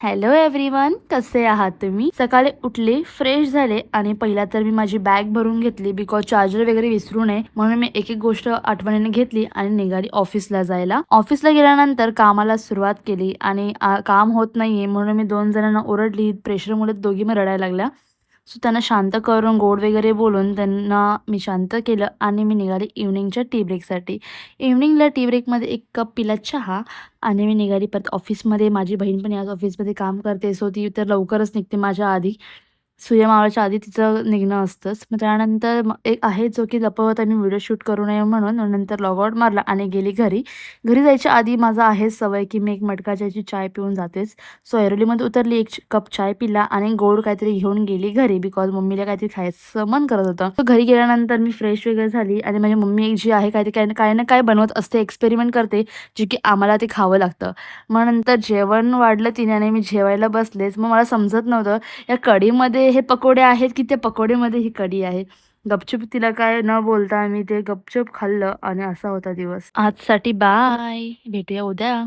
Hello everyone, कसे आहात तुम्ही? सकाळी उठले, फ्रेश झाले आणि पहिला तर मी माझी बॅग भरून घेतली बिकॉज चार्जर वगैरे विसरू नये म्हणून मी एक एक गोष्ट आठवणीने घेतली आणि निघाली ऑफिसला जायला. ऑफिसला गेल्यानंतर कामाला सुरुवात केली आणि काम होत नाहीये म्हणून मी 2 जणांना ओरडली. प्रेशरमुळे दोघी मग रडायला लागल्या. सो त्यांना शांत करून गोड वगैरे बोलून त्यांना मी शांत केलं आणि मी निघाली इव्हनिंगच्या टी ब्रेकसाठी. इव्हनिंगला टी ब्रेकमध्ये 1 कप पिला चहा आणि मी निघाली परत ऑफिसमध्ये. माझी बहीण पण याच ऑफिसमध्ये काम करते, सो ती तर लवकरच निघते माझ्या आधी. सूर्य मावळाच्या आधी तिचं निघणं असतंच. मग त्यानंतर एक आहे जो की लपवत मी व्हिडिओ शूट करू नये म्हणून नंतर लॉग आउट मारला आणि गेली घरी. घरी जायच्या आधी माझं आहेच सवय की मी एक मटका चायची चाय पिऊन जातेच. सो ऐरोलीमध्ये उतरली, 1 कप चाय पिला आणि गोड काहीतरी घेऊन गेली घरी बिकॉज मम्मीला काहीतरी खायचं मन करत होतं. तर घरी गेल्यानंतर मी फ्रेश वगैरे झाली आणि माझी मम्मी जी आहे काहीतरी काही ना काही बनवत असते, एक्सपेरिमेंट करते, जे की आम्हाला ते खावं लागतं. मग नंतर जेवण वाढलं तिने आणि मी जेवायला बसलेच. मग मला समजत नव्हतं या कढीमध्ये हे पकोडे आहेत की त्या पकोडेमध्ये ही कढी आहे. गपचूप तिला काय न बोलता मी ते गपचूप खाल्लं आणि असा होता दिवस. आजसाठी बाय. भेटूया उद्या.